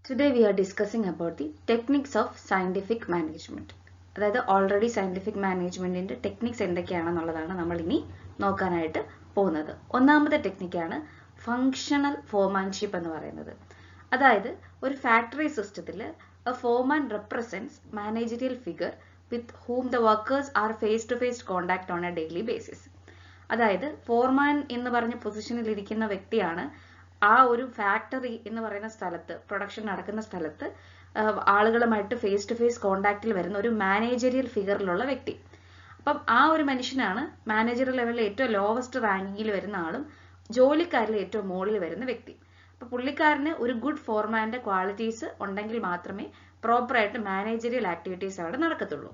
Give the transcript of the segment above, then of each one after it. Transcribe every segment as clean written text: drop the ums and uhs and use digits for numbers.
Today we are discussing about the techniques of scientific management. അതായത് already scientific മാനേജ്മെന്റിന്റെ techniques എന്തൊക്കെയാണെന്നുള്ളതാണ് നമ്മൾ ഇനി നോക്കാനായിട്ട് പോകുന്നത്. ഒന്നാമത്തെ ടെക്നിക്കാണ് ഫങ്ഷണൽ ഫോർമാൻഷിപ്പ് എന്ന് പറയുന്നത്. അതായത് ഒരു ഫാക്ടറി സിസ്റ്റത്തിൽ a foreman represents managerial figure with whom the workers are face to face contact on a daily basis. അതായത് ഫോർമാൻ എന്ന് പറഞ്ഞ പൊസിഷനിൽ ഇരിക്കുന്ന വ്യക്തിയാണ് ആ ഒരു ഫാക്ടറി എന്ന് പറയുന്ന സ്ഥലത്ത്, പ്രൊഡക്ഷൻ നടക്കുന്ന സ്ഥലത്ത് ആളുകളുമായിട്ട് ഫേസ് ടു ഫേസ് കോണ്ടാക്റ്റിൽ വരുന്ന ഒരു മാനേജറിയൽ ഫിഗറിലുള്ള വ്യക്തി. അപ്പം ആ ഒരു മനുഷ്യനാണ് മാനേജർ ലെവലിൽ ഏറ്റവും ലോവസ്റ്റ് റാങ്കിങ്ങിൽ വരുന്ന ആളും ജോലിക്കാരിൽ ഏറ്റവും മുകളിൽ വരുന്ന വ്യക്തി. അപ്പൊ പുള്ളിക്കാരന് ഒരു ഗുഡ് ഫോർമാന്റെ ക്വാളിറ്റീസ് ഉണ്ടെങ്കിൽ മാത്രമേ പ്രോപ്പറായിട്ട് മാനേജറിയൽ ആക്ടിവിറ്റീസ് അവിടെ നടക്കത്തുള്ളൂ.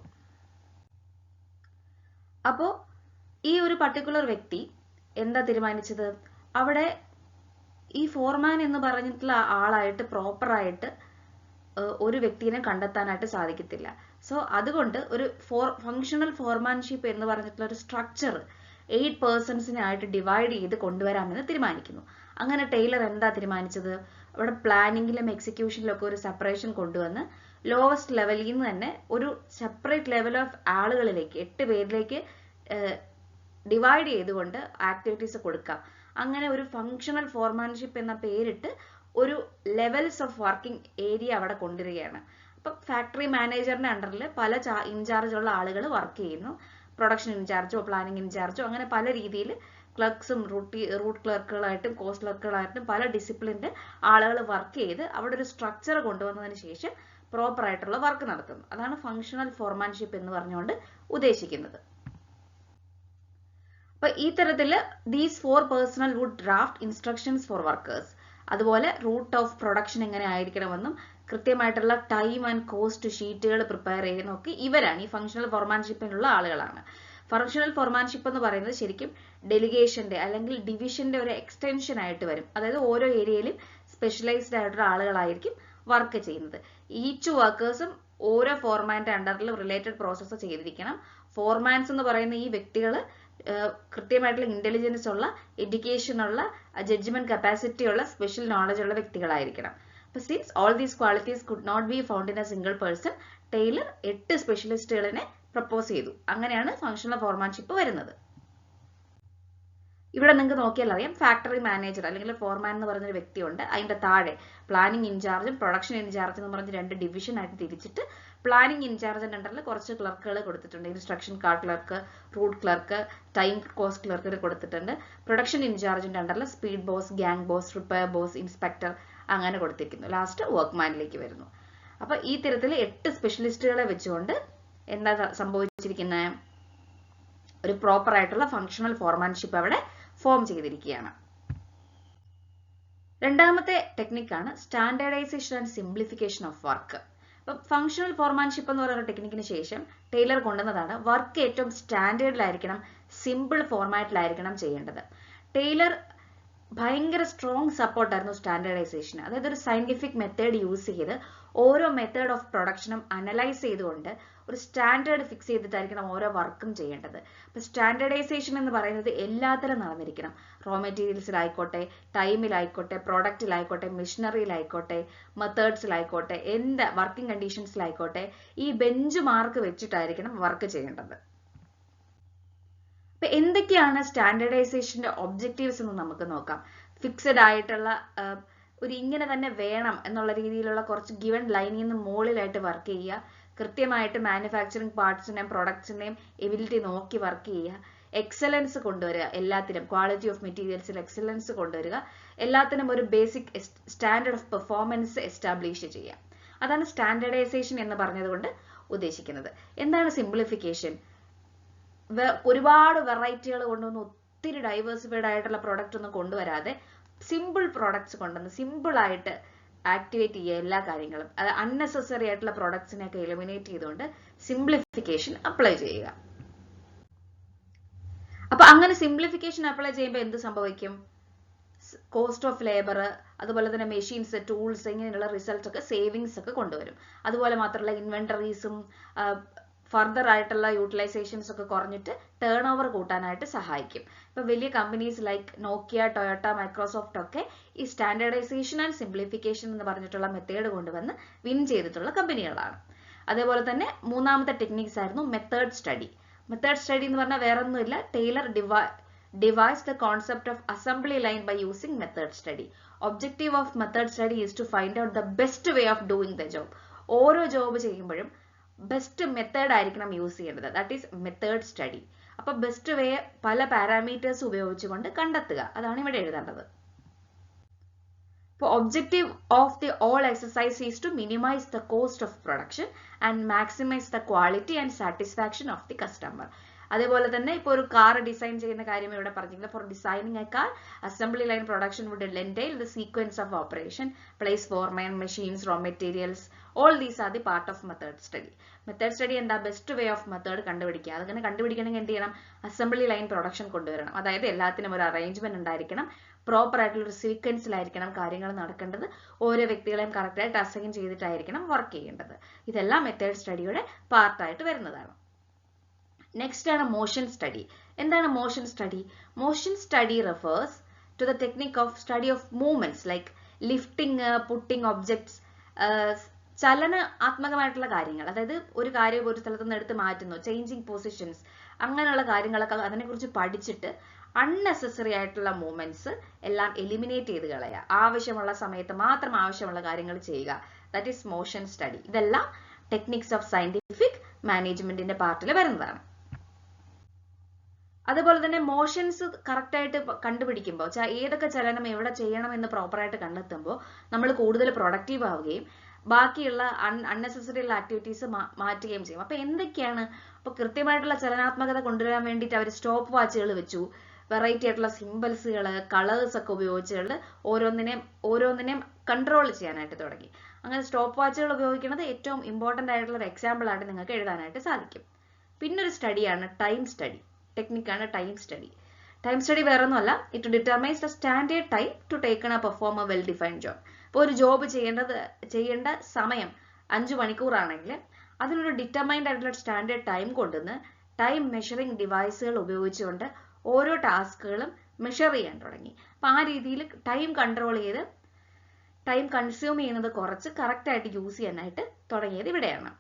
അപ്പോൾ ഈ ഒരു പർട്ടിക്കുലർ വ്യക്തി എന്താ തീരുമാനിച്ചത്? അവിടെ ഈ ഫോർമാൻ എന്ന് പറഞ്ഞിട്ടുള്ള ആളായിട്ട് പ്രോപ്പറായിട്ട് ഒരു വ്യക്തിനെ കണ്ടെത്താനായിട്ട് സാധിക്കത്തില്ല. സോ അതുകൊണ്ട് ഒരു ഫങ്ഷണൽ ഫോർമാൻഷിപ്പ് എന്ന് പറഞ്ഞിട്ടുള്ള ഒരു സ്ട്രക്ചർ 8 പേഴ്സൺസിനെ ആയിട്ട് ഡിവൈഡ് ചെയ്ത് കൊണ്ടുവരാമെന്ന് തീരുമാനിക്കുന്നു. അങ്ങനെ ടൈലർ എന്താ തീരുമാനിച്ചത്? അവിടെ പ്ലാനിങ്ങിലും എക്സിക്യൂഷനിലും ഒക്കെ ഒരു സെപ്പറേഷൻ കൊണ്ടുവന്ന് ലോവസ്റ്റ് ലെവലിൽ നിന്ന് തന്നെ ഒരു സെപ്പറേറ്റ് ലെവൽ ഓഫ് ആളുകളിലേക്ക് 8 പേരിലേക്ക് ഡിവൈഡ് ചെയ്തുകൊണ്ട് ആക്ടിവിറ്റീസ് കൊടുക്കാം. അങ്ങനെ ഒരു ഫങ്ഷണൽ ഫോർമാൻഷിപ്പ് എന്ന പേരിട്ട് ഒരു ലെവൽസ് ഓഫ് വർക്കിംഗ് ഏരിയ അവിടെ കൊണ്ടുവരികയാണ്. അപ്പൊ ഫാക്ടറി മാനേജറിന്റെ അണ്ടറിൽ പല ഇൻചാർജുള്ള ആളുകൾ വർക്ക് ചെയ്യുന്നു. പ്രൊഡക്ഷൻ ഇൻചാർജോ പ്ലാനിങ് ഇൻചാർജോ അങ്ങനെ പല രീതിയിൽ ക്ലർക്സും റൂട്ട് ക്ലർക്കുകളായിട്ടും കോസ്റ്റ് ക്ലർക്കുകളായിട്ടും പല ഡിസിപ്ലിന്റെ ആളുകൾ വർക്ക് ചെയ്ത് അവിടെ ഒരു സ്ട്രക്ചർ കൊണ്ടുവന്നതിന് ശേഷം പ്രോപ്പർ ആയിട്ടുള്ള വർക്ക് നടത്തുന്നു. അതാണ് ഫങ്ഷണൽ ഫോർമാൻഷിപ്പ് എന്ന് പറഞ്ഞുകൊണ്ട് ഉദ്ദേശിക്കുന്നത്. അപ്പൊ ഈ തരത്തില് these 4 personnel would draft instructions for workers. അതുപോലെ റൂട്ട് ഓഫ് പ്രൊഡക്ഷൻ എങ്ങനെ ആയിരിക്കണമെന്നും കൃത്യമായിട്ടുള്ള ടൈം ആൻഡ് കോസ്റ്റ് ഷീറ്റുകൾ പ്രിപ്പയർ ചെയ്യുന്നതൊക്കെ ഇവരാണ്, ഈ ഫങ്ഷണൽ ഫോർമാൻഷിപ്പിനുള്ള ആളുകളാണ്. ഫങ്ഷണൽ ഫോർമാൻഷിപ്പ് എന്ന് പറയുന്നത് ശരിക്കും ഡെലിഗേഷന്റെ അല്ലെങ്കിൽ ഡിവിഷന്റെ ഒരു എക്സ്റ്റൻഷൻ ആയിട്ട് വരും. അതായത് ഓരോ ഏരിയയിലും സ്പെഷ്യലൈസ്ഡ് ആയിട്ടുള്ള ആളുകളായിരിക്കും വർക്ക് ചെയ്യുന്നത്. ഈച്ച് വർക്കേഴ്സും ഓരോ ഫോർമാന്റെ അണ്ടറിൽ റിലേറ്റഡ് പ്രോസസ്സ് ചെയ്തിരിക്കണം. ഫോർമാൻസ് എന്ന് പറയുന്ന ഈ വ്യക്തികൾ കൃത്യമായിട്ടുള്ള ഇന്റലിജൻസ് ഉള്ള, എഡ്യൂക്കേഷൻ ഉള്ള, ജഡ്ജ്മെന്റ് കപ്പാസിറ്റി ഉള്ള, സ്പെഷ്യൽ നോളജ് ഉള്ള വ്യക്തികളായിരിക്കണം. അപ്പൊ since all these qualities could not be found in a single person, Taylor 8 സ്പെഷ്യലിസ്റ്റുകളെ പ്രപ്പോസ് ചെയ്തു. അങ്ങനെയാണ് ഫങ്ഷണൽ ഫോർമാൻഷിപ്പ് വരുന്നത്. ഇവിടെ നിങ്ങൾക്ക് നോക്കിയാൽ അറിയാം, ഫാക്ടറി മാനേജർ അല്ലെങ്കിൽ ഫോർമാൻ എന്ന് പറഞ്ഞൊരു വ്യക്തിയുണ്ട്. അതിന്റെ താഴെ പ്ലാനിങ് ഇൻചാർജും പ്രൊഡക്ഷൻ ഇൻചാർജ് എന്ന് പറഞ്ഞ് 2 ഡിവിഷൻ ആയിട്ട് തിരിച്ചിട്ട് പ്ലാനിങ് ഇൻചാർജിന്റെ അണ്ടറിൽ കുറച്ച് ക്ലർക്കുകൾ കൊടുത്തിട്ടുണ്ട്. Instruction card clerk, route clerk, time cost clerk കൊടുത്തിട്ടുണ്ട്. പ്രൊഡക്ഷൻ ഇൻചാർജിന്റെ അണ്ടറിൽ speed boss, gang boss, repair boss, inspector അങ്ങനെ കൊടുത്തിരിക്കുന്നു. ലാസ്റ്റ് വർക്ക്മാനിലേക്ക് വരുന്നു. അപ്പൊ ഈ തരത്തിൽ 8 സ്പെഷ്യലിസ്റ്റുകളെ വെച്ചുകൊണ്ട് എന്താ സംഭവിച്ചിരിക്കുന്നത്? ഒരു പ്രോപ്പർ ആയിട്ടുള്ള ഫങ്ഷണൽ ഫോർമാൻഷിപ്പ് അവിടെ ഫോം ചെയ്തിരിക്കുകയാണ്. രണ്ടാമത്തെ ടെക്നിക്കാണ് standardisation and simplification of work. അപ്പൊ ഫങ്ഷണൽ ഫോർമാൻഷിപ്പ് എന്ന് പറയുന്ന ടെക്നിക്കിന് ശേഷം ടൈലർ കൊണ്ടുവന്നതാണ് വർക്ക് ഏറ്റവും സ്റ്റാൻഡേർഡിലായിരിക്കണം, സിമ്പിൾ ഫോർമാറ്റിലായിരിക്കണം ചെയ്യേണ്ടത്. ടൈലർ ഭയങ്കര സ്ട്രോങ് സപ്പോർട്ടായിരുന്നു സ്റ്റാൻഡേർഡൈസേഷൻ. അതായത് ഒരു സയന്റിഫിക് മെത്തേഡ് യൂസ് ചെയ്ത് ഓരോ മെത്തേഡ് ഓഫ് പ്രൊഡക്ഷനും അനലൈസ് ചെയ്തുകൊണ്ട് ഒരു സ്റ്റാൻഡേർഡ് ഫിക്സ് ചെയ്തിട്ടായിരിക്കണം ഓരോ വർക്കും ചെയ്യേണ്ടത്. അപ്പൊ സ്റ്റാൻഡേർഡൈസേഷൻ എന്ന് പറയുന്നത് എല്ലാത്തിലും നടന്നിരിക്കണം. റോ മെറ്റീരിയൽസിലായിക്കോട്ടെ, ടൈമിലായിക്കോട്ടെ, പ്രോഡക്റ്റിലായിക്കോട്ടെ, മെഷീനറിയിലായിക്കോട്ടെ, മെത്തേഡ്സിലായിക്കോട്ടെ, എന്ത് വർക്കിംഗ് കണ്ടീഷൻസിലായിക്കോട്ടെ, ഈ ബെഞ്ച് മാർക്ക് വെച്ചിട്ടായിരിക്കണം വർക്ക് ചെയ്യേണ്ടത്. അപ്പൊ എന്തൊക്കെയാണ് സ്റ്റാൻഡേർഡൈസേഷന്റെ ഒബ്ജക്റ്റീവ്സ് എന്ന് നമുക്ക് നോക്കാം. ഫിക്സഡ് ആയിട്ടുള്ള ഒരു ഇങ്ങനെ തന്നെ വേണം എന്നുള്ള രീതിയിലുള്ള കുറച്ച് ഗിവൺ ലൈനിൽ നിന്ന് മുകളിലായിട്ട് വർക്ക് ചെയ്യുക. കൃത്യമായിട്ട് മാനുഫാക്ചറിങ് പാർട്സിന്റെയും പ്രൊഡക്ട്സിന്റെയും എബിലിറ്റി നോക്കി വർക്ക് ചെയ്യുക. എക്സലൻസ് കൊണ്ടുവരിക, എല്ലാത്തിനും ക്വാളിറ്റി ഓഫ് മെറ്റീരിയൽസിൽ എക്സലൻസ് കൊണ്ടുവരിക. എല്ലാത്തിനും ഒരു basic standard of performance establish ചെയ്യുക. അതാണ് സ്റ്റാൻഡേർഡൈസേഷൻ എന്ന് പറഞ്ഞതുകൊണ്ട് ഉദ്ദേശിക്കുന്നത്. എന്താണ് സിംപ്ലിഫിക്കേഷൻ? ഒരുപാട് വെറൈറ്റികൾ കൊണ്ടുവന്ന് ഒത്തിരി ഡൈവേഴ്സിഫൈഡ് ആയിട്ടുള്ള പ്രൊഡക്റ്റ് ഒന്നും കൊണ്ടുവരാതെ സിമ്പിൾ പ്രോഡക്ട്സ് കൊണ്ടുവന്ന് സിമ്പിൾ ആയിട്ട് ആക്ടിവേറ്റ് ചെയ്യുക എല്ലാ കാര്യങ്ങളും. അത് അൺനെസസറി ആയിട്ടുള്ള പ്രൊഡക്ട്സിനെയൊക്കെ എലിമിനേറ്റ് ചെയ്തുകൊണ്ട് സിംപ്ലിഫിക്കേഷൻ അപ്ലൈ ചെയ്യുക. അപ്പൊ അങ്ങനെ സിംപ്ലിഫിക്കേഷൻ അപ്ലൈ ചെയ്യുമ്പോൾ എന്ത് സംഭവിക്കും? കോസ്റ്റ് ഓഫ് ലേബർ, അതുപോലെ തന്നെ മെഷീൻസ്, ടൂൾസ്, ഇങ്ങനെയുള്ള റിസൾട്ട്സ് ഒക്കെ സേവിങ്സ് ഒക്കെ കൊണ്ടുവരും. അതുപോലെ മാത്രമല്ല ഇൻവെന്ററീസും ഫർദർ ആയിട്ടുള്ള യൂട്ടിലൈസേഷൻസ് ഒക്കെ കുറഞ്ഞിട്ട് ടേൺ ഓവർ കൂട്ടാനായിട്ട് സഹായിക്കും. ഇപ്പൊ വലിയ കമ്പനീസ് ലൈക്ക് നോക്കിയ, ടൊയോട്ട, മൈക്രോസോഫ്റ്റ് ഒക്കെ ഈ സ്റ്റാൻഡേർഡൈസേഷൻ ആൻഡ് സിംപ്ലിഫിക്കേഷൻ എന്ന് പറഞ്ഞിട്ടുള്ള മെത്തേഡ് കൊണ്ടുവന്ന് വിൻ ചെയ്തിട്ടുള്ള കമ്പനികളാണ്. അതേപോലെ തന്നെ മൂന്നാമത്തെ ടെക്നിക്സ് ആയിരുന്നു മെത്തേഡ് സ്റ്റഡി. മെത്തേഡ് സ്റ്റഡി എന്ന് പറഞ്ഞാൽ വേറൊന്നുമില്ല, Taylor devised the concept of assembly line by using method study. Objective of method study is to find out the best way of doing the job. ഓരോ job ചെയ്യുമ്പോഴും best method ആയിരിക്കണം use ചെയ്യേണ്ടത്. That is method study. അപ്പൊ best way പല parameters ഉപയോഗിച്ചുകൊണ്ട് കണ്ടെത്തുക, അതാണ് ഇവിടെ എഴുതേണ്ടത്. Objective of the all exercise is to minimize the cost of production and maximize the quality and satisfaction of the customer. അതേപോലെ തന്നെ ഇപ്പോൾ ഒരു കാർ ഡിസൈൻ ചെയ്യുന്ന കാര്യം ഇവിടെ പറഞ്ഞില്ല. For designing a car, assembly line production would entail the sequence of operation, place foreman, machines, raw materials, all these are the part of method study. Method study എന്താ? Best way of method കണ്ടുപിടിക്കുക. അതങ്ങനെ കണ്ടുപിടിക്കണമെങ്കിൽ എന്ത് ചെയ്യണം? Assembly line production കൊണ്ടുവരണം. അതായത് എല്ലാത്തിനും ഒരു arrangement ഉണ്ടായിരിക്കണം, പ്രോപ്പർ ആയിട്ടുള്ള ഒരു സീക്വൻസിലായിരിക്കണം കാര്യങ്ങൾ നടക്കേണ്ടത്, ഓരോ വ്യക്തികളെയും കറക്റ്റായിട്ട് അസൈൻ ചെയ്തിട്ടായിരിക്കണം വർക്ക് ചെയ്യേണ്ടത്. ഇതെല്ലാം മെത്തേഡ് സ്റ്റഡിയുടെ പാർട്ടായിട്ട് വരുന്നതാണ്. നെക്സ്റ്റ് ആണ് മോഷൻ സ്റ്റഡി. എന്താണ് motion study? Motion study refers to the technique of study of movements like lifting, putting objects, ചലനാത്മകമായിട്ടുള്ള കാര്യങ്ങൾ. അതായത് ഒരു കാര്യം ഒരു സ്ഥലത്ത് നിന്ന് എടുത്ത് മാറ്റുന്നു, ചേഞ്ചിങ് പൊസിഷൻസ്, അങ്ങനെയുള്ള കാര്യങ്ങളൊക്കെ അതിനെക്കുറിച്ച് പഠിച്ചിട്ട് അൺനെസസറി ആയിട്ടുള്ള മൂവ്മെന്റ്സ് എല്ലാം എലിമിനേറ്റ് ചെയ്ത് കളയുക, ആവശ്യമുള്ള സമയത്ത് മാത്രം ആവശ്യമുള്ള കാര്യങ്ങൾ ചെയ്യുക. That is motion study. ഇതെല്ലാം ടെക്നിക്സ് ഓഫ് സയന്റിഫിക് മാനേജ്മെന്റിന്റെ പാർട്ടിൽ വരുന്നതാണ്. അതുപോലെ തന്നെ മോഷൻസ് കറക്റ്റ് ആയിട്ട് കണ്ടുപിടിക്കുമ്പോൾ, ഏതൊക്കെ ചലനം എവിടെ ചെയ്യണം എന്ന് പ്രോപ്പറായിട്ട് കണ്ടെത്തുമ്പോൾ നമ്മൾ കൂടുതൽ പ്രൊഡക്റ്റീവ് ആവുകയും ബാക്കിയുള്ള അൺനെസസറി ഉള്ള ആക്ടിവിറ്റീസ് മാറ്റുകയും ചെയ്യും. അപ്പൊ എന്തൊക്കെയാണ്? അപ്പൊ കൃത്യമായിട്ടുള്ള ചലനാത്മകത കൊണ്ടുവരാൻ വേണ്ടിയിട്ട് അവർ സ്റ്റോപ്പ് വാച്ചുകൾ വെച്ചു, വെറൈറ്റി ആയിട്ടുള്ള സിമ്പിൾസുകൾ, കളേഴ്സ് ഒക്കെ ഉപയോഗിച്ചുകൊണ്ട് ഓരോന്നിനെയും കൺട്രോൾ ചെയ്യാനായിട്ട് തുടങ്ങി. അങ്ങനെ സ്റ്റോപ്പ് വാച്ചുകൾ ഉപയോഗിക്കുന്നത് ഏറ്റവും ഇമ്പോർട്ടന്റ് ആയിട്ടുള്ള ഒരു എക്സാമ്പിൾ ആയിട്ട് നിങ്ങൾക്ക് എഴുതാനായിട്ട് സാധിക്കും. പിന്നൊരു സ്റ്റഡിയാണ് ടൈം സ്റ്റഡി. ടെക്നിക്കാണ് ടൈം സ്റ്റഡി. ടൈം സ്റ്റഡി വേറൊന്നുമല്ല, it determines the standard time to take a perform a well defined job. ഇപ്പോൾ ഒരു ജോബ് ചെയ്യേണ്ട സമയം 5 മണിക്കൂറാണെങ്കിൽ അതിനൊരു ഡിറ്റർമൈൻഡ് ആയിട്ടുള്ള സ്റ്റാൻഡേർഡ് ടൈം കൊണ്ടുവന്ന് ടൈം മെഷറിംഗ് ഡിവൈസുകൾ ഉപയോഗിച്ചുകൊണ്ട് ഓരോ ടാസ്കുകളും മെഷർ ചെയ്യാൻ തുടങ്ങി. അപ്പൊ ആ രീതിയിൽ ടൈം കൺട്രോൾ ചെയ്ത് ടൈം കൺസ്യൂം ചെയ്യുന്നത് കുറച്ച് കറക്റ്റ് ആയിട്ട് യൂസ് ചെയ്യാനായിട്ട് തുടങ്ങിയത് ഇവിടെയാണ്.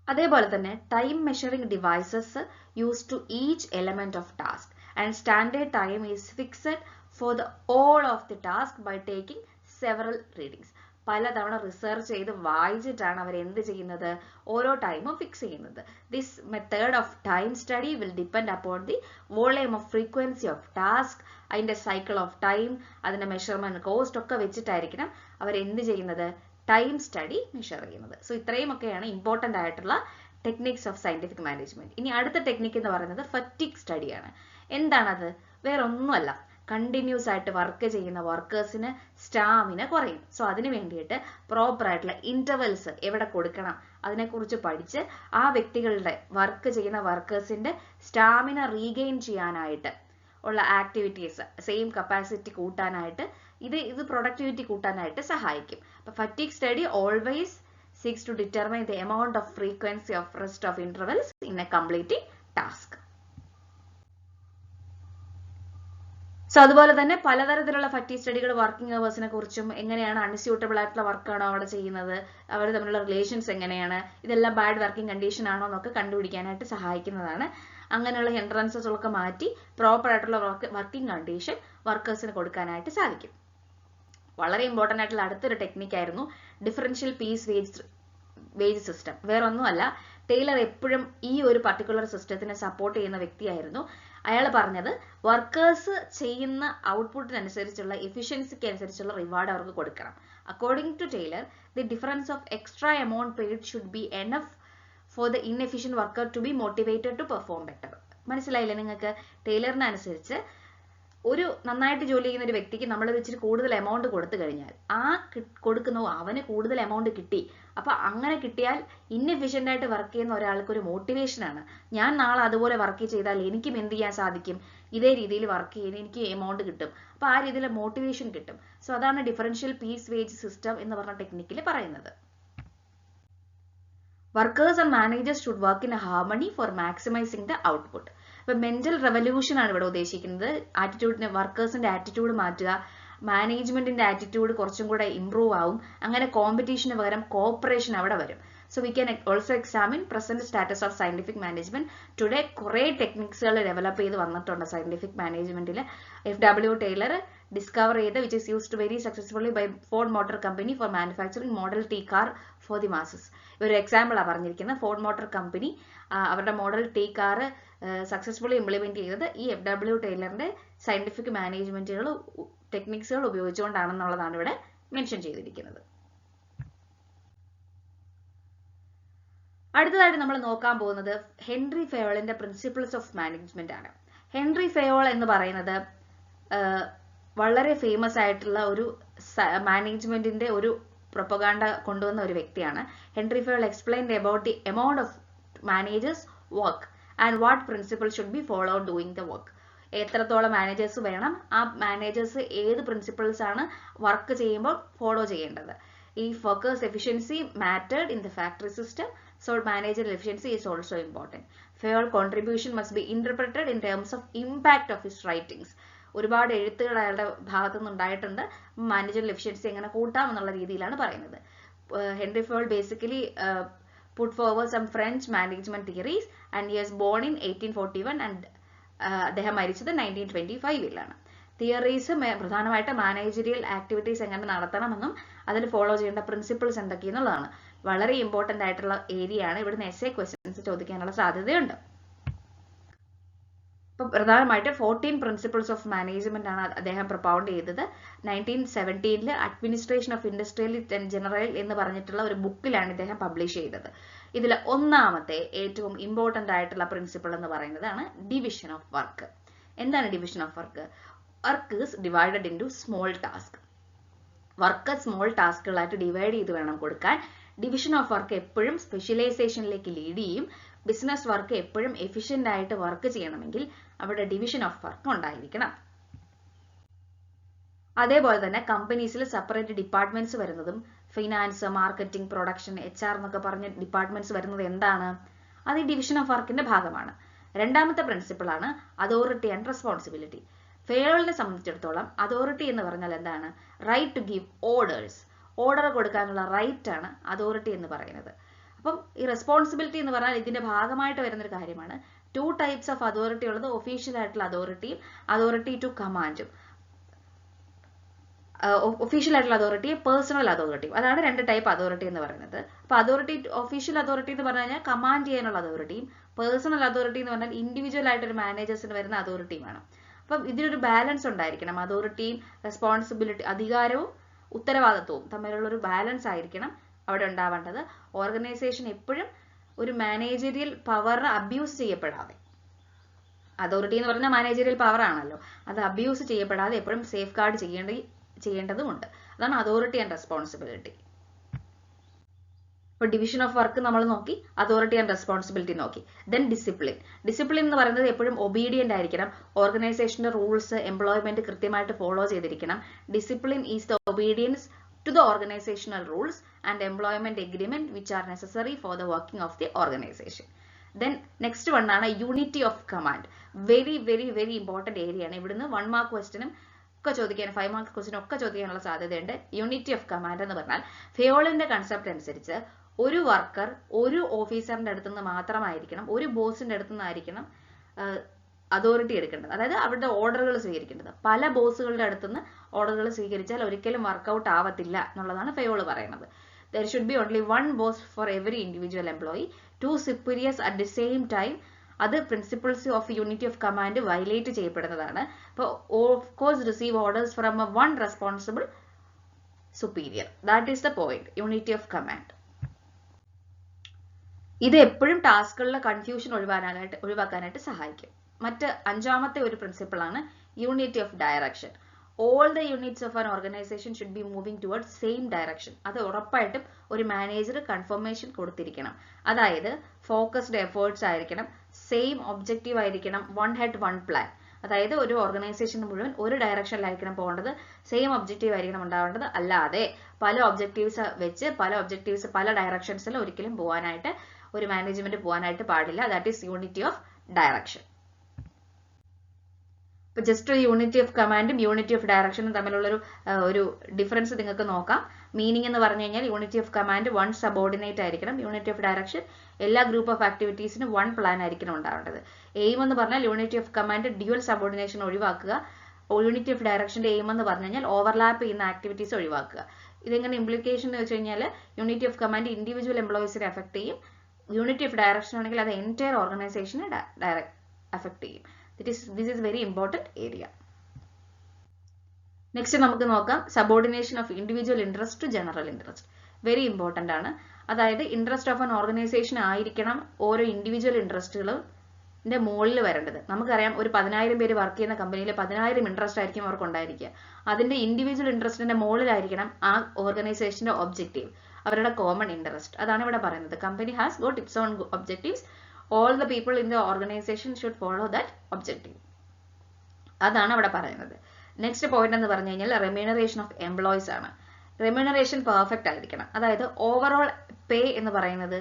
അതേപോലെ തന്നെ time measuring devices use to each element of task and standard time is fixed for the all of the task by taking several readings. പലതവണ റിസർച്ച് ചെയ്ത് വായിച്ചിട്ടാണ് അവർ എന്ത് ചെയ്യുന്നത്? ഓരോ ടൈമും ഫിക്സ് ചെയ്യുന്നത്. This method of time study will depend upon the volume of frequency of task, അതിന്റെ സൈക്കിൾ ഓഫ് ടൈം, അതിന്റെ മെഷർമെന്റ് കോസ്റ്റ് ഒക്കെ വെച്ചിട്ടായിരിക്കണം അവർ എന്ത് ചെയ്യുന്നത്? ടൈം സ്റ്റഡി മെഷർ ചെയ്യുന്നത്. സോ ഇത്രയുമൊക്കെയാണ് ഇമ്പോർട്ടന്റ് ആയിട്ടുള്ള ടെക്നിക്സ് ഓഫ് സയന്റിഫിക് മാനേജ്മെന്റ്. ഇനി അടുത്ത ടെക്നിക്ക് എന്ന് പറയുന്നത് ഫറ്റിഗ് സ്റ്റഡിയാണ്. എന്താണത്? വേറെ ഒന്നുമല്ല, കണ്ടിന്യൂസ് ആയിട്ട് വർക്ക് ചെയ്യുന്ന വർക്കേഴ്സിന് സ്റ്റാമിന കുറയും. സോ അതിന് വേണ്ടിയിട്ട് പ്രോപ്പർ ആയിട്ടുള്ള ഇന്റർവെൽസ് എവിടെ കൊടുക്കണം അതിനെക്കുറിച്ച് പഠിച്ച് ആ വ്യക്തികളുടെ വർക്ക് ചെയ്യുന്ന വർക്കേഴ്സിന്റെ സ്റ്റാമിന റീഗെയിൻ ചെയ്യാനായിട്ട് ഉള്ള ആക്ടിവിറ്റീസ്, സെയിം കപ്പാസിറ്റി കൂട്ടാനായിട്ട് ഇത് പ്രൊഡക്ടിവിറ്റി കൂട്ടാനായിട്ട് സഹായിക്കും. അപ്പൊ fatigue study always seeks to determine the amount of frequency of rest of intervals in a completing task. So അതുപോലെ തന്നെ പലതരത്തിലുള്ള ഫറ്റിഗ് സ്റ്റഡികൾ വർക്കിംഗ് അവേഴ്സിനെ കുറിച്ചും, എങ്ങനെയാണ് അൺസ്യൂട്ടബിൾ ആയിട്ടുള്ള വർക്കാണോ അവിടെ ചെയ്യുന്നത്, അവർ തമ്മിലുള്ള റിലേഷൻസ് എങ്ങനെയാണ്, ഇതെല്ലാം ബാഡ് വർക്കിംഗ് കണ്ടീഷൻ ആണോ എന്നൊക്കെ കണ്ടുപിടിക്കാനായിട്ട് സഹായിക്കുന്നതാണ്. അങ്ങനെയുള്ള ഹിൻഡ്രൻസസ് ഒക്കെ മാറ്റി പ്രോപ്പർ ആയിട്ടുള്ള വർക്കിംഗ് കണ്ടീഷൻ വർക്കേഴ്സിന് കൊടുക്കാനായിട്ട് സാധിക്കും. വളരെ ഇമ്പോർട്ടന്റ് ആയിട്ടുള്ള അടുത്തൊരു ടെക്നിക്കായിരുന്നു ഡിഫറൻഷ്യൽ പീസ് വേജ് സിസ്റ്റം. വേറൊന്നുമല്ല, ടൈലർ എപ്പോഴും ഈ ഒരു പർട്ടിക്കുലർ സിസ്റ്റത്തിനെ സപ്പോർട്ട് ചെയ്യുന്ന വ്യക്തിയായിരുന്നു. അയാൾ പറഞ്ഞത് വർക്കേഴ്സ് ചെയ്യുന്ന ഔട്ട്പുട്ടിനനുസരിച്ചുള്ള എഫിഷ്യൻസിക്ക് അനുസരിച്ചുള്ള റിവാർഡ് അവർക്ക് കൊടുക്കണം. According to Taylor, the difference of extra amount paid should be enough for the inefficient worker to be motivated to perform better. മനസ്സിലായില്ലേ നിങ്ങൾക്ക്? ടൈലറിനനുസരിച്ച് ഒരു നന്നായിട്ട് ജോലി ചെയ്യുന്ന ഒരു വ്യക്തിക്ക് നമ്മൾ ഇച്ചിരി കൂടുതൽ എമൗണ്ട് കൊടുത്തു കഴിഞ്ഞാൽ കൊടുക്കുന്ന അവന് കൂടുതൽ എമൗണ്ട് കിട്ടി, അപ്പൊ അങ്ങനെ കിട്ടിയാൽ ഇൻഎഫിഷ്യന്റ് ആയിട്ട് വർക്ക് ചെയ്യുന്ന ഒരാൾക്ക് ഒരു മോട്ടിവേഷനാണ്. ഞാൻ നാളെ അതുപോലെ വർക്ക് ചെയ്താൽ എനിക്കും എന്ത് ചെയ്യാൻ സാധിക്കും? ഇതേ രീതിയിൽ വർക്ക് ചെയ്യാൻ എനിക്ക് എമൗണ്ട് കിട്ടും. അപ്പൊ ആ രീതിയിൽ മോട്ടിവേഷൻ കിട്ടും. സോ അതാണ് ഡിഫറൻഷ്യൽ പീസ് വേജ് സിസ്റ്റം എന്ന് പറഞ്ഞ ടെക്നിക്കിൽ പറയുന്നത്. Workers and managers should work in a harmony for maximizing the output. അപ്പോൾ മെന്റൽ റെവല്യൂഷൻ ആണ് ഇവിടെ ഉദ്ദേശിക്കുന്നത്. ആറ്റിറ്റ്യൂഡിനെ, വർക്കേഴ്സിന്റെ ആറ്റിറ്റ്യൂഡ് മാറ്റുക, മാനേജ്മെന്റിന്റെ ആറ്റിറ്റ്യൂഡ് കുറച്ചും കൂടെ ഇംപ്രൂവ് ആവും. അങ്ങനെ കോമ്പറ്റീഷന് പകരം കോപ്പറേഷൻ അവിടെ വരും. So we can also examine present status of scientific management. Today കുറേ ടെക്നിക്സുകൾ ഡെവലപ്പ് ചെയ്ത് വന്നിട്ടുണ്ട് സയന്റിഫിക് മാനേജ്മെന്റിൽ. FW ടൈലർ ഡിസ്കവർ ചെയ്ത് which is used very successfully by Ford motor company for manufacturing model T car for the masses. ഒരു എക്സാമ്പിളാണ് പറഞ്ഞിരിക്കുന്നത്. Ford motor company അവരുടെ model T car successfully implement ചെയ്തത് ഈ FW ടൈലറിന്റെ സയന്റിഫിക് മാനേജ്മെന്റുകൾ ടെക്നിക്സുകൾ ഉപയോഗിച്ചുകൊണ്ടാണെന്നുള്ളതാണ് ഇവിടെ mention ചെയ്തിരിക്കുന്നത്. അടുത്തതായിട്ട് നമ്മൾ നോക്കാൻ പോകുന്നത് ഹെൻറി ഫയോളിന്റെ പ്രിൻസിപ്പിൾസ് ഓഫ് മാനേജ്മെന്റ് ആണ്. ഹെൻറി ഫയോൾ എന്ന് പറയുന്നത് വളരെ ഫേമസ് ആയിട്ടുള്ള ഒരു മാനേജ്മെന്റിന്റെ ഒരു പ്രൊപ്പഗാൻഡ കൊണ്ടുവന്ന ഒരു വ്യക്തിയാണ്. Henry Fayol explained about the amount of managers work and what principle should be follow doing the work. എത്രത്തോളം മാനേജേഴ്സ് വേണം, ആ മാനേജേഴ്സ് ഏത് പ്രിൻസിപ്പിൾസ് ആണ് വർക്ക് ചെയ്യുമ്പോൾ ഫോളോ ചെയ്യേണ്ടത്. If workers' efficiency mattered in the factory system, so managerial efficiency is also important. Fayol contribution must be interpreted in terms of impact of his writings. ഒരുപാട് എഴുത്തുകൾ അയാളുടെ ഭാഗത്തു നിന്നുണ്ടായിട്ടുണ്ട്. മാനേജറിയൽ എഫിഷ്യൻസി എങ്ങനെ കൂട്ടാം എന്നുള്ള രീതിയിലാണ് പറയുന്നത്. Henry Fayol basically put forward some French management theories and he was born in 1841 and അദ്ദേഹം മരിച്ചത് 1925-ലാണ്. തിയറീസ് പ്രധാനമായിട്ട് മാനേജറിയൽ ആക്ടിവിറ്റീസ് എങ്ങനെ നടത്തണമെന്നും അതിൽ ഫോളോ ചെയ്യേണ്ട പ്രിൻസിപ്പിൾസ് എന്തൊക്കെയെന്നുള്ളതാണ്. വളരെ ഇമ്പോർട്ടന്റ് ആയിട്ടുള്ള ഏരിയ ആണ്. ഇവിടുന്ന് എസ്എ ക്വസ്റ്റ്യൻസ് ചോദിക്കാനുള്ള സാധ്യതയുണ്ട്. ഇപ്പൊ പ്രധാനമായിട്ട് 14 പ്രിൻസിപ്പിൾസ് ഓഫ് മാനേജ്മെന്റ് ആണ് അദ്ദേഹം പ്രൊപ്പൗണ്ട് ചെയ്തത്. 1917 administration of industrial and general എന്ന് പറഞ്ഞിട്ടുള്ള ഒരു ബുക്കിലാണ് ഇദ്ദേഹം പബ്ലിഷ് ചെയ്തത്. ഇതിൽ ഒന്നാമത്തെ ഏറ്റവും ഇമ്പോർട്ടന്റ് ആയിട്ടുള്ള പ്രിൻസിപ്പിൾ എന്ന് പറയുന്നതാണ് ഡിവിഷൻ ഓഫ് വർക്ക്. എന്താണ് division of work? Work is divided into small task. Work small ടാസ്കുകളായിട്ട് ഡിവൈഡ് ചെയ്ത് വേണം കൊടുക്കാൻ. ഡിവിഷൻ ഓഫ് വർക്ക് എപ്പോഴും സ്പെഷ്യലൈസേഷനിലേക്ക് ലീഡ് ചെയ്യും. ബിസിനസ് വർക്ക് എപ്പോഴും എഫിഷ്യന്റ് ആയിട്ട് വർക്ക് ചെയ്യണമെങ്കിൽ അവിടെ ഡിവിഷൻ ഓഫ് വർക്ക് ഉണ്ടായിരിക്കണം. അതേപോലെ തന്നെ കമ്പനീസിൽ സെപ്പറേറ്റ് ഡിപ്പാർട്ട്മെന്റ്സ് വരുന്നതും, ഫിനാൻസ്, മാർക്കറ്റിംഗ്, പ്രൊഡക്ഷൻ, HR എന്നൊക്കെ പറഞ്ഞ ഡിപ്പാർട്ട്മെന്റ്സ് വരുന്നത് എന്താണ്? അത് ഈ ഡിവിഷൻ ഓഫ് വർക്കിന്റെ ഭാഗമാണ്. രണ്ടാമത്തെ പ്രിൻസിപ്പിൾ ആണ് അതോറിറ്റി ആൻഡ് റെസ്പോൺസിബിലിറ്റി. ഫയോളിനെ സംബന്ധിച്ചിടത്തോളം അതോറിറ്റി എന്ന് പറഞ്ഞാൽ എന്താണ്? Right to give orders. Order കൊടുക്കാനുള്ള റൈറ്റ് ആണ് അതോറിറ്റി എന്ന് പറയുന്നത്. അപ്പം ഈ റെസ്പോൺസിബിലിറ്റി എന്ന് പറഞ്ഞാൽ ഇതിന്റെ ഭാഗമായിട്ട് വരുന്നൊരു കാര്യമാണ്. 2 ടൈപ്സ് ഓഫ് അതോറിറ്റി ഉള്ളത്, ഒഫീഷ്യൽ ആയിട്ടുള്ള അതോറിറ്റിയും അതോറിറ്റി ടു കമാൻഡും. ഒഫീഷ്യൽ ആയിട്ടുള്ള അതോറിറ്റിയും പേഴ്സണൽ അതോറിറ്റിയും, അതാണ് 2 ടൈപ്പ് അതോറിറ്റി എന്ന് പറയുന്നത്. അപ്പൊ അതോറിറ്റി, ഒഫീഷ്യൽ അതോറിറ്റി എന്ന് പറഞ്ഞു കഴിഞ്ഞാൽ കമാൻഡ് ചെയ്യാനുള്ള അതോറിറ്റിയും, പേഴ്സണൽ അതോറിറ്റി എന്ന് പറഞ്ഞാൽ ഇൻഡിവിജ്വൽ ആയിട്ടൊരു മാനേജേഴ്സിന് വരുന്ന അതോറിറ്റിയും ആണ്. അപ്പം ഇതിനൊരു ബാലൻസ് ഉണ്ടായിരിക്കണം. അതോറിറ്റിയും റെസ്പോൺസിബിലിറ്റി, അധികാരവും ഉത്തരവാദിത്വവും തമ്മിലുള്ള ഒരു ബാലൻസ് ആയിരിക്കണം അവിടെ ഉണ്ടാവേണ്ടത്. ഓർഗനൈസേഷൻ എപ്പോഴും ഒരു മാനേജറിയൽ പവർ അബ്യൂസ് ചെയ്യപ്പെടാതെ, അതോറിറ്റി എന്ന് പറഞ്ഞാൽ മാനേജറിയൽ പവർ ആണല്ലോ, അത് അബ്യൂസ് ചെയ്യപ്പെടാതെ എപ്പോഴും സേഫ് ഗാർഡ് ചെയ്യേണ്ടതുമുണ്ട്. അതാണ് അതോറിറ്റി ആൻഡ് റെസ്പോൺസിബിലിറ്റി. ഇപ്പോൾ ഡിവിഷൻ ഓഫ് വർക്ക് നമ്മൾ നോക്കി, അതോറിറ്റി ആൻഡ് റെസ്പോൺസിബിലിറ്റി നോക്കി. Then discipline. ഡിസിപ്ലിൻ എന്ന് പറയുന്നത് എപ്പോഴും ഒബീഡിയന്റ് ആയിരിക്കണം. ഓർഗനൈസേഷന്റെ റൂൾസ്, എംപ്ലോയ്മെന്റ് കൃത്യമായിട്ട് ഫോളോ ചെയ്തിരിക്കണം. Discipline is the obedience to the organizational rules and employment agreement which are necessary for the working of the organization. Then next one ആണ് unity of command. Very very very important area ആണ്. ഇവിടുന്ന് 1 mark question ഒക്കെ ചോദിക്കാൻ, 5 mark question ഒക്കെ ചോദിക്കാനുള്ള സാധ്യതയുണ്ട്. Unity of command എന്ന് പറഞ്ഞാൽ ഫയോളിന്റെ കൺസെപ്റ്റ് അനുസരിച്ച് ഒരു വർക്കർ ഒരു ഓഫീസറിന്റെ അടുത്ത് നിന്ന് മാത്രമായിരിക്കണം, ഒരു ബോസിന്റെ അടുത്ത് നിന്നായിരിക്കണം അതോറിറ്റി എടുക്കേണ്ടത്, അതായത് അവരുടെ ഓർഡറുകൾ സ്വീകരിക്കേണ്ടത്. പല ബോസുകളുടെ അടുത്തുനിന്ന് ഓർഡറുകൾ സ്വീകരിച്ചാൽ ഒരിക്കലും വർക്കൗട്ട് ആവത്തില്ല എന്നുള്ളതാണ് ഫയോൾ പറയുന്നത്. There should be only one boss for every individual employee, 2 superiors at the same time. അത് principles of unity of command violate ചെയ്യപ്പെടുന്നതാണ്. അപ്പോൾ of course receive orders from a one responsible superior. That is the point, unity of command. ഇത് എപ്പോഴും ടാസ്കുകളിലെ confusion ഒഴിവാക്കാനായിട്ട് സഹായിക്കും. മറ്റ് 5ാമത്തെ ഒരു principle ആണ് unity of direction. All the units of an organization should be moving towards same direction. അത് ഉറപ്പായിട്ടും ഒരു മാനേജർ കൺഫർമേഷൻ കൊടുത്തിരിക്കണം. അതായത് ഫോക്കസ്ഡ് എഫേർട്സ് ആയിരിക്കണം, സെയിം ഒബ്ജക്റ്റീവ് ആയിരിക്കണം, വൺ ഹെഡ് വൺ പ്ലാൻ. അതായത് ഒരു ഓർഗനൈസേഷൻ മുഴുവൻ ഒരു ഡയറക്ഷനിലായിരിക്കണം പോകേണ്ടത്, സെയിം ഒബ്ജക്റ്റീവ് ആയിരിക്കണം ഉണ്ടാവേണ്ടത്. അല്ലാതെ പല ഒബ്ജക്റ്റീവ്സ് വെച്ച് പല ഡയറക്ഷൻസിൽ ഒരിക്കലും പോകാനായിട്ട് ഒരു മാനേജ്മെന്റ് പോകാനായിട്ട് പാടില്ല. That is unity of direction. ഇപ്പൊ ജസ്റ്റ് ഒരു യൂണിറ്റി ഓഫ് കമാൻഡും യൂണിറ്റി ഓഫ് ഡയറക്ഷനും തമ്മിലുള്ള ഒരു ഡിഫറൻസ് നിങ്ങൾക്ക് നോക്കാം. മീനിങ് എന്ന് പറഞ്ഞു കഴിഞ്ഞാൽ unity of command one subordinate ആയിരിക്കണം, യൂണിറ്റി ഓഫ് ഡയറക്ഷൻ എല്ലാ ഗ്രൂപ്പ് ഓഫ് ആക്ടിവിറ്റീസിനും വൺ പ്ലാൻ ആയിരിക്കണം ഉണ്ടാവേണ്ടത്. എയിം എന്ന് പറഞ്ഞാൽ unity of command dual subordination ഒഴിവാക്കുക, യൂണിറ്റി ഓഫ് ഡയറക്ഷന്റെ എയിം എന്ന് പറഞ്ഞു കഴിഞ്ഞാൽ ഓവർലാപ്പ് ചെയ്യുന്ന ആക്ടിവിറ്റീസ് ഒഴിവാക്കുക. ഇതെങ്ങനെ ഇംപ്ലിക്കേഷൻ എന്ന് വെച്ച് കഴിഞ്ഞാൽ യൂണിറ്റി ഓഫ് കമാൻഡ് ഇൻഡിവിജ്വൽ എംപ്ലോയീസിനെ അഫക്ട് ചെയ്യും, യൂണിറ്റി ഓഫ് ഡയറക്ഷൻ ആണെങ്കിൽ അത് എൻറ്റയർ ഓർഗനൈസേഷനെ അഫക്ട് ചെയ്യും. This is very important area. Next നമുക്ക് നോക്കാം subordination of individual interest to general interest. Very important ആണ്. അതായത് ഇൻട്രസ്റ്റ് ഓഫ് ആൻ ഓർഗനൈസേഷൻ ആയിരിക്കണം ഓരോ ഇൻഡിവിജ്വൽ ഇൻട്രസ്റ്റുകളുടെ മുകളിൽ വരേണ്ടത്. നമുക്കറിയാം ഒരു 10,000 പേര് വർക്ക് ചെയ്യുന്ന കമ്പനിയിൽ 10,000 ഇൻട്രസ്റ്റ് ആയിരിക്കും അവർക്ക് ഉണ്ടായിരിക്കുക. അതിന്റെ ഇൻഡിവിജ്വൽ ഇൻട്രസ്റ്റിന്റെ മുകളിലായിരിക്കണം ആ ഓർഗനൈസേഷന്റെ ഒബ്ജക്റ്റീവ്, അവരുടെ കോമൺ ഇൻട്രസ്റ്റ്. അതാണ് ഇവിടെ പറയുന്നത്. Company has got it's on objectives. All the people in the organization should follow that objective. അതാണ് അവിടെ പറയുന്നത്. നെക്സ്റ്റ് പോയിന്റ് എന്ന് പറഞ്ഞു കഴിഞ്ഞാൽ റെമ്യൂണറേഷൻ ഓഫ് എംപ്ലോയീസ് ആണ്. റെമ്യൂണറേഷൻ പെർഫെക്റ്റ് ആയിരിക്കണം. അതായത് ഓവറോൾ പേ എന്ന് പറയുന്നത്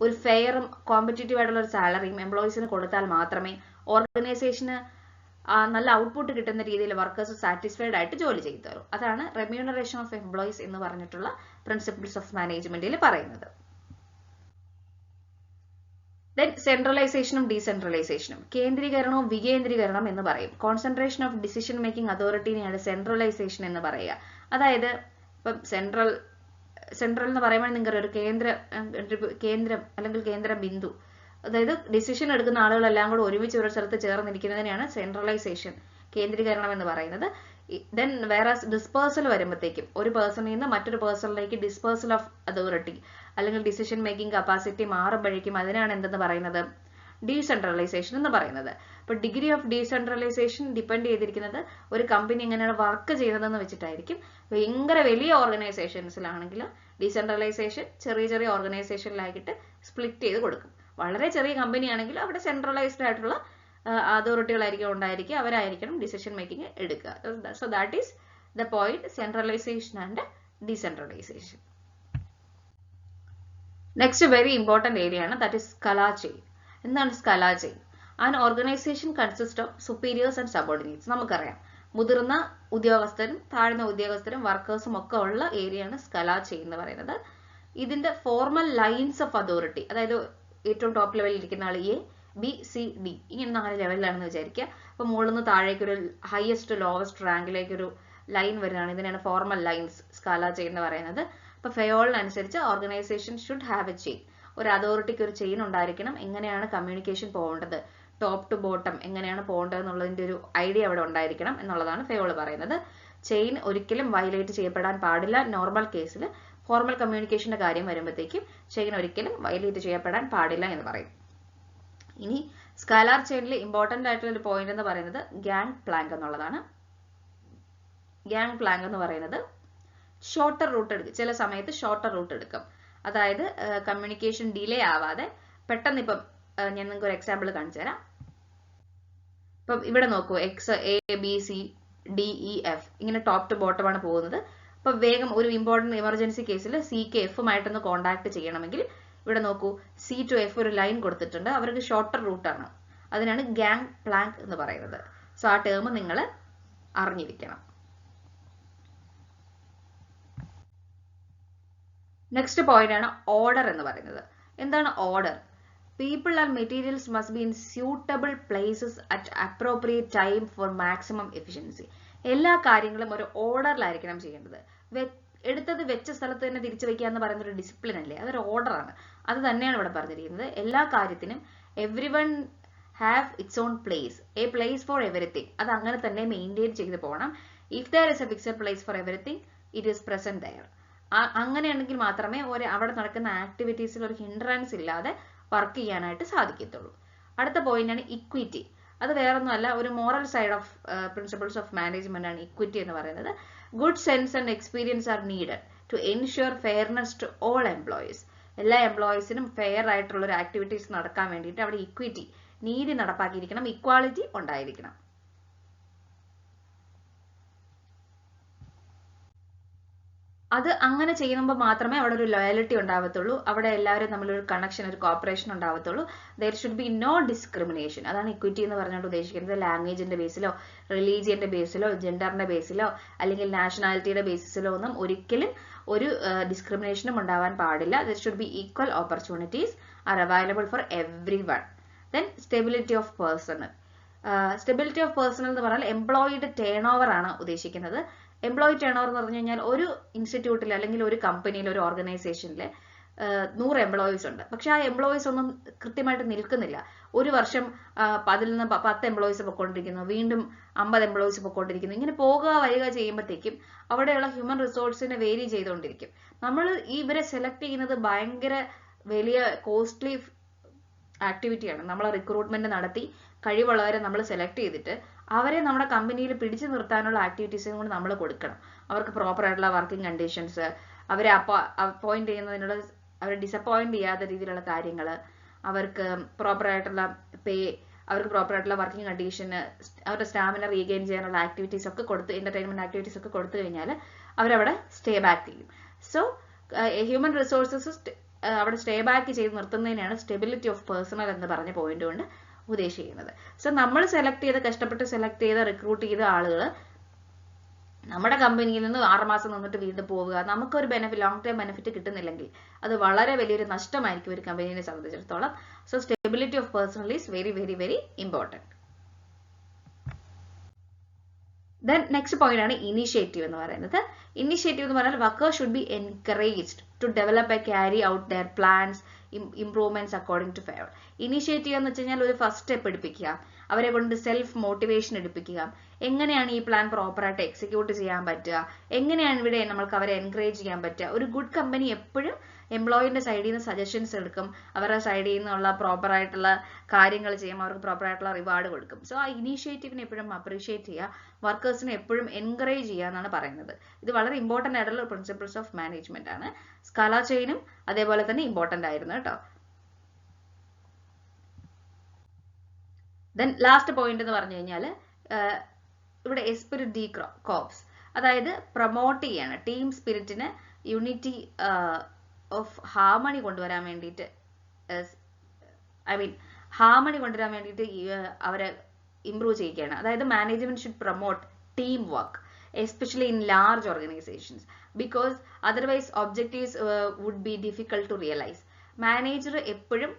ഒരു ഫെയറും കോമ്പറ്റീറ്റീവ് ആയിട്ടുള്ള ഒരു സാലറിയും എംപ്ലോയീസിന് കൊടുത്താൽ മാത്രമേ ഓർഗനൈസേഷന് നല്ല ഔട്ട്പുട്ട് കിട്ടുന്ന രീതിയിൽ വർക്കേഴ്സ് സാറ്റിസ്ഫൈഡ് ആയിട്ട് ജോലി ചെയ്തു തരും. അതാണ് റെമ്യൂണറേഷൻ ഓഫ് എംപ്ലോയീസ് എന്ന് പറഞ്ഞിട്ടുള്ള പ്രിൻസിപ്പിൾസ് ഓഫ് മാനേജ്മെന്റിൽ പറയുന്നത്. Then സെൻട്രലൈസേഷനും ഡീസെൻട്രലൈസേഷനും, കേന്ദ്രീകരണവും വികേന്ദ്രീകരണം എന്ന് പറയും. കോൺസെൻട്രേഷൻ ഓഫ് ഡിസിഷൻ മേക്കിംഗ് അതോറിറ്റിനെയാണ് സെൻട്രലൈസേഷൻ എന്ന് പറയുക. അതായത് ഇപ്പം സെൻട്രൽ എന്ന് പറയുമ്പോൾ നിങ്ങൾക്ക് ഒരു കേന്ദ്രം അല്ലെങ്കിൽ കേന്ദ്ര ബിന്ദു, അതായത് ഡിസിഷൻ എടുക്കുന്ന ആളുകളെല്ലാം കൂടെ ഒരുമിച്ച് ഒരു സ്ഥലത്ത് ചേർന്നിരിക്കുന്നതിനെയാണ് സെൻട്രലൈസേഷൻ, കേന്ദ്രീകരണം എന്ന് പറയുന്നത്. ദെൻ വേറെ ഡിസ്പേഴ്സൽ വരുമ്പോഴത്തേക്കും ഒരു പേഴ്സണിൽ നിന്ന് മറ്റൊരു പേഴ്സണിലേക്ക് ഡിസ്പേഴ്സൽ ഓഫ് അതോറിറ്റി അല്ലെങ്കിൽ ഡിസിഷൻ മേക്കിംഗ് കപ്പാസിറ്റി മാറുമ്പോഴേക്കും അതിനാണ് എന്തെന്ന് പറയുന്നത്, ഡീസെൻട്രലൈസേഷൻ എന്ന് പറയുന്നത്. അപ്പൊ ഡിഗ്രി ഓഫ് ഡീസെൻട്രലൈസേഷൻ ഡിപ്പെൻഡ് ചെയ്തിരിക്കുന്നത് ഒരു കമ്പനി എങ്ങനെയാണ് വർക്ക് ചെയ്യുന്നതെന്ന് വെച്ചിട്ടായിരിക്കും. ഭയങ്കര വലിയ ഓർഗനൈസേഷൻസിലാണെങ്കിൽ ഡീസെൻട്രലൈസേഷൻ ചെറിയ ചെറിയ ഓർഗനൈസേഷനിലാക്കിയിട്ട് സ്പ്ലിറ്റ് ചെയ്ത് കൊടുക്കും. വളരെ ചെറിയ കമ്പനി ആണെങ്കിൽ അവിടെ സെൻട്രലൈസ്ഡ് ആയിട്ടുള്ള അതോറിറ്റികളായിരിക്കും ഉണ്ടായിരിക്കുക, അവരായിരിക്കണം ഡിസിഷൻ മേക്കിംഗ് എടുക്കുക. So that is the point, centralisation and decentralisation. Next very important area ആണ്, ദാറ്റ് ഈസ് സ്കലാ ചെയിൻ. എന്താണ് scalar chain? An organisation consist of superiors and subordinates. നമുക്കറിയാം മുതിർന്ന ഉദ്യോഗസ്ഥരും താഴ്ന്ന ഉദ്യോഗസ്ഥരും വർക്കേഴ്സും ഒക്കെ ഉള്ള ഏരിയയാണ് സ്കലാ ചെയിൻ എന്ന് പറയുന്നത്. ഇതിന്റെ ഫോർമൽ ലൈൻസ് ഓഫ് അതോറിറ്റി, അതായത് ഏറ്റവും ടോപ്പ് ലെവലിൽ ഇരിക്കുന്ന ആൾ എ, ബി, സി, ഡി ഇങ്ങനെ 4 ലെവലിലാണെന്ന് വിചാരിക്കുക. അപ്പൊ മുകളിൽ നിന്ന് താഴേക്ക് ഒരു ഹയസ്റ്റ് ലോവസ്റ്റ് റാങ്കിലേക്ക് ഒരു ലൈൻ വരുന്നതാണ്. ഇതിനാണ് ഫോർമൽ ലൈൻസ് സ്കാല ചെയിൻ എന്ന് പറയുന്നത്. അപ്പൊ ഫെയോളിനനുസരിച്ച് organisation should have a chain. ഒരു അതോറിറ്റിക്ക് ഒരു ചെയിൻ ഉണ്ടായിരിക്കണം. എങ്ങനെയാണ് കമ്മ്യൂണിക്കേഷൻ പോകേണ്ടത്, ടോപ്പ് ടു ബോട്ടം എങ്ങനെയാണ് പോകേണ്ടത് എന്നുള്ളതിന്റെ ഒരു ഐഡിയ അവിടെ ഉണ്ടായിരിക്കണം എന്നുള്ളതാണ് ഫെയോൾ പറയുന്നത്. ചെയിൻ ഒരിക്കലും വയലേറ്റ് ചെയ്യപ്പെടാൻ പാടില്ല. നോർമൽ കേസിൽ ഫോർമൽ കമ്മ്യൂണിക്കേഷന്റെ കാര്യം വരുമ്പോഴത്തേക്കും ചെയിൻ ഒരിക്കലും വയലേറ്റ് ചെയ്യപ്പെടാൻ പാടില്ല എന്ന് പറയും. ഇനി സ്കാലാർ ചെയിനിൽ ഇമ്പോർട്ടന്റ് ആയിട്ടുള്ള ഒരു പോയിന്റ് എന്ന് പറയുന്നത് ഗാങ് പ്ലാങ്ക് എന്നുള്ളതാണ്. ഗാങ് പ്ലാങ്ക് എന്ന് പറയുന്നത് ഷോർട്ടർ റൂട്ട് എടുക്കും, ചില സമയത്ത് ഷോർട്ടർ റൂട്ട് എടുക്കും. അതായത് കമ്മ്യൂണിക്കേഷൻ ഡിലേ ആവാതെ പെട്ടെന്ന്, ഇപ്പം ഞാൻ നിങ്ങൾക്ക് ഒരു എക്സാമ്പിൾ കാണിച്ചു തരാം. ഇപ്പം ഇവിടെ നോക്കൂ, X, A, B, C, D, E, F ഇങ്ങനെ ടോപ്പ് ടു ബോട്ടം ആണ് പോകുന്നത്. അപ്പൊ വേഗം ഒരു ഇമ്പോർട്ടന്റ് എമർജൻസി കേസിൽ സിക്ക് എഫുമായിട്ടൊന്ന് കോണ്ടാക്ട് ചെയ്യണമെങ്കിൽ ഇവിടെ നോക്കൂ, സി ടു എഫ് ഒരു ലൈൻ കൊടുത്തിട്ടുണ്ട്. അവർക്ക് ഷോർട്ടർ റൂട്ടാണ്. അതിനാണ് ഗാങ് പ്ലാങ്ക് എന്ന് പറയുന്നത്. സോ ആ ടേം നിങ്ങൾ അറിഞ്ഞിരിക്കണം. നെക്സ്റ്റ് പോയിന്റ് ആണ് ഓർഡർ എന്ന് പറയുന്നത്. എന്താണ് order? People and materials must be in suitable places at appropriate time for maximum efficiency. എല്ലാ കാര്യങ്ങളും ഒരു ഓർഡറിലായിരിക്കണം ചെയ്യേണ്ടത്. എടുത്തത് വെച്ച സ്ഥലത്ത് തന്നെ തിരിച്ചു വെക്കുക എന്ന് പറയുന്ന ഒരു ഡിസിപ്ലിൻ അല്ലേ, അതൊരു ഓർഡറാണ്. അത് തന്നെയാണ് ഇവിടെ പറഞ്ഞിരിക്കുന്നത്. എല്ലാ കാര്യത്തിനും every one have its own place, a place for everything. അത് അങ്ങനെ തന്നെ മെയിൻറ്റെയിൻ ചെയ്ത് പോകണം. If there is a fixed place for everything, it is present there. അങ്ങനെയാണെങ്കിൽ മാത്രമേ അവിടെ നടക്കുന്ന ആക്ടിവിറ്റീസിൽ ഒരു ഹിൻഡ്രൻസ് ഇല്ലാതെ വർക്ക് ചെയ്യാനായിട്ട് സാധിക്കത്തുള്ളൂ. അടുത്ത പോയിന്റ് ആണ് ഇക്വിറ്റി. അത് വേറൊന്നുമല്ല, ഒരു moral side of principles of management ആണ് ഇക്വിറ്റി എന്ന് പറയുന്നത്. Good sense and experience are needed to ensure fairness to all employees. എല്ലാ എംപ്ലോയീസിനും ഫെയർ ആയിട്ടുള്ള ഒരു ആക്ടിവിറ്റീസ് നടക്കാൻ വേണ്ടിയിട്ട് അവിടെ ഇക്വിറ്റി, നീതി നടപ്പാക്കിയിരിക്കണം, ഇക്വാളിറ്റി ഉണ്ടായിരിക്കണം. അത് അങ്ങനെ ചെയ്യുമ്പോൾ മാത്രമേ അവിടെ ഒരു ലോയലിറ്റി ഉണ്ടാവത്തുള്ളൂ, അവിടെ എല്ലാവരും തമ്മിലൊരു കണക്ഷൻ, ഒരു കോപ്പറേഷൻ ഉണ്ടാവത്തുള്ളൂ. There should be no discrimination. അതാണ് ഇക്വിറ്റി എന്ന് പറഞ്ഞുകൊണ്ട് ഉദ്ദേശിക്കുന്നത്. ലാംഗ്വേജിന്റെ ബേസിലോ റിലീജിയന്റെ ബേസിലോ ജെൻഡറിന്റെ ബേസിലോ അല്ലെങ്കിൽ നാഷണാലിറ്റിയുടെ ബേസിസിലോ ഒന്നും ഒരിക്കലും ഒരു ഡിസ്ക്രിമിനേഷനും ഉണ്ടാവാൻ പാടില്ല. There should B equal opportunities are available for every one. Then stability of personal. Stability of personal എന്ന് പറഞ്ഞാൽ എംപ്ലോയിയുടെ ടേൺ ഓവർ ആണ് ഉദ്ദേശിക്കുന്നത്. എംപ്ലോയി ടേൺ ഓവർ എന്ന് പറഞ്ഞു കഴിഞ്ഞാൽ ഒരു ഇൻസ്റ്റിറ്റ്യൂട്ടിൽ അല്ലെങ്കിൽ ഒരു കമ്പനിയിൽ, ഒരു ഓർഗനൈസേഷനിൽ 100 എംപ്ലോയീസ് ഉണ്ട്. പക്ഷെ ആ എംപ്ലോയീസ് ഒന്നും കൃത്യമായിട്ട് നിൽക്കുന്നില്ല. ഒരു വർഷം അതിൽ നിന്ന് 10 എംപ്ലോയീസ് പൊയ്ക്കൊണ്ടിരിക്കുന്നു, വീണ്ടും 50 എംപ്ലോയീസ് പൊയ്ക്കൊണ്ടിരിക്കുന്നു. ഇങ്ങനെ പോകുക വരിക ചെയ്യുമ്പോഴത്തേക്കും അവിടെയുള്ള ഹ്യൂമൻ റിസോഴ്സിനെ വേരി ചെയ്തുകൊണ്ടിരിക്കും. നമ്മൾ ഇവരെ സെലക്ട് ചെയ്യുന്നത് ഭയങ്കര വലിയ കോസ്റ്റ്ലി ആക്ടിവിറ്റിയാണ്. നമ്മൾ റിക്രൂട്ട്മെന്റ് നടത്തി കഴിവുള്ളവരെ നമ്മൾ സെലക്ട് ചെയ്തിട്ട് അവരെ നമ്മുടെ കമ്പനിയിൽ പിടിച്ചു നിർത്താനുള്ള ആക്ടിവിറ്റീസും കൂടി നമ്മൾ കൊടുക്കണം. അവർക്ക് പ്രോപ്പർ ആയിട്ടുള്ള വർക്കിംഗ് കണ്ടീഷൻസ്, അവരെ അപ്പോയിന്റ് ചെയ്യുന്നതിനുള്ള, അവരെ ഡിസപ്പോയിന്റ് ചെയ്യാത്ത രീതിയിലുള്ള കാര്യങ്ങൾ, അവർക്ക് പ്രോപ്പർ ആയിട്ടുള്ള പേ, അവർക്ക് പ്രോപ്പർ ആയിട്ടുള്ള വർക്കിംഗ് കണ്ടീഷന്, അവരുടെ സ്റ്റാമിന റീഗെയിൻ ചെയ്യാനുള്ള ആക്ടിവിറ്റീസ് ഒക്കെ കൊടുത്ത്, എന്റർടൈൻമെന്റ് ആക്ടിവിറ്റീസ് ഒക്കെ കൊടുത്തു കഴിഞ്ഞാൽ അവരവിടെ സ്റ്റേ ബാക്ക് ചെയ്യും. സോ ഹ്യൂമൻ റിസോഴ്സസ് അവിടെ സ്റ്റേ ബാക്ക് ചെയ്ത് നിർത്തുന്നതിനാണ് സ്റ്റെബിലിറ്റി ഓഫ് പേഴ്സണൽ എന്ന് പറഞ്ഞ പോയിന്റ് കൊണ്ട് ഉദ്ദേശിക്കുന്നത്. സോ നമ്മൾ കഷ്ടപ്പെട്ട് സെലക്ട് ചെയ്ത റിക്രൂട്ട് ചെയ്ത ആളുകൾ നമ്മുടെ കമ്പനിയിൽ നിന്ന് 6 മാസം നിന്നിട്ട് വീണ്ടും പോവുക, നമുക്കൊരു ലോങ് ടൈം ബെനിഫിറ്റ് കിട്ടുന്നില്ലെങ്കിൽ അത് വളരെ വലിയൊരു നഷ്ടമായിരിക്കും ഒരു കമ്പനിയെ സംബന്ധിച്ചിടത്തോളം. So stability of personnel is very very very important. Then next point ആണ് ഇനിഷ്യേറ്റീവ് എന്ന് പറയുന്നത്. ഇനിഷ്യേറ്റീവ് എന്ന് പറഞ്ഞാൽ workers should be encouraged to develop and carry out their plans, improvements according to fair. Initiative എന്ന് വെച്ച് കഴിഞ്ഞാൽ ഒരു ഫസ്റ്റ് സ്റ്റെപ്പ് എടുപ്പിക്കുക, അവരെ കൊണ്ട് സെൽഫ് മോട്ടിവേഷൻ എടുപ്പിക്കുക. എങ്ങനെയാണ് ഈ പ്ലാൻ പ്രോപ്പറായിട്ട് എക്സിക്യൂട്ട് ചെയ്യാൻ പറ്റുക, എങ്ങനെയാണ് ഇവിടെ നമ്മൾക്ക് അവരെ എൻകറേജ് ചെയ്യാൻ പറ്റുക. ഒരു ഗുഡ് കമ്പനി എപ്പോഴും എംപ്ലോയിന്റെ സൈഡിൽ നിന്ന് സജഷൻസ് എടുക്കും, അവരുടെ സൈഡിൽ നിന്നുള്ള പ്രോപ്പർ ആയിട്ടുള്ള കാര്യങ്ങൾ ചെയ്യും, അവർക്ക് പ്രോപ്പർ ആയിട്ടുള്ള റിവാർഡ് കൊടുക്കും. സോ ആ ഇനീഷ്യേറ്റീവിനെ എപ്പോഴും അപ്രീഷിയേറ്റ് ചെയ്യുക, വർക്കേഴ്സിനെ എപ്പോഴും എൻകറേജ് ചെയ്യുക എന്നാണ് പറയുന്നത്. ഇത് വളരെ ഇമ്പോർട്ടന്റ് ആയിട്ടുള്ള പ്രിൻസിപ്പിൾസ് ഓഫ് മാനേജ്മെന്റ് ആണ്. സ്കാല ചെയിനും അതേപോലെ തന്നെ ഇമ്പോർട്ടന്റ് ആയിരുന്നു കേട്ടോ. ദെൻ ലാസ്റ്റ് പോയിന്റ് എന്ന് പറഞ്ഞു കഴിഞ്ഞാൽ ഇവിടെ എസ്പിരിറ്റ് ഡി കോപ്സ്, അതായത് പ്രൊമോട്ട് ചെയ്യാണ് ടീം സ്പിരിറ്റിന്, യൂണിറ്റി ഓഫ് ഹാർമണി കൊണ്ടുവരാൻ വേണ്ടിയിട്ട്, ഹാർമണി കൊണ്ടുവരാൻ വേണ്ടിയിട്ട് അവരെ ഇംപ്രൂവ് ചെയ്യുകയാണ്. അതായത് management should promote team work especially in large organisations because otherwise objectives would be difficult to realise. Manager എപ്പോഴും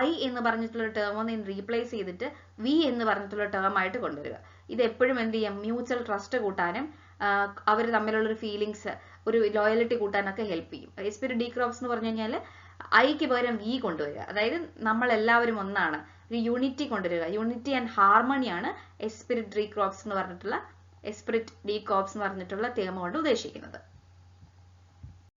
ഐ എന്ന് പറഞ്ഞിട്ടുള്ള ടേം ഒന്ന് റീപ്ലേസ് ചെയ്തിട്ട് വി എന്ന് പറഞ്ഞിട്ടുള്ള ടേം ആയിട്ട് കൊണ്ടുവരിക. ഇത് എപ്പോഴും എന്ത് ചെയ്യാം, മ്യൂച്വൽ ട്രസ്റ്റ് കൂട്ടാനും അവർ തമ്മിലുള്ള ഒരു ഫീലിങ്സ്, ഒരു ലോയലിറ്റി കൂട്ടാനൊക്കെ ഹെൽപ്പ് ചെയ്യും. എസ്പിരിറ്റ് ഡി ക്രോപ്സ് എന്ന് പറഞ്ഞു കഴിഞ്ഞാൽ ഐക്ക് പകരം വി കൊണ്ടുവരിക, അതായത് നമ്മൾ എല്ലാവരും ഒന്നാണ്, ഒരു യൂണിറ്റി കൊണ്ടുവരിക. യൂണിറ്റി ആൻഡ് ഹാർമണിയാണ് എസ്പിരിറ്റ് ഡി ക്രോപ്സ് എന്ന് പറഞ്ഞിട്ടുള്ള ടേം കൊണ്ട് ഉദ്ദേശിക്കുന്നത്.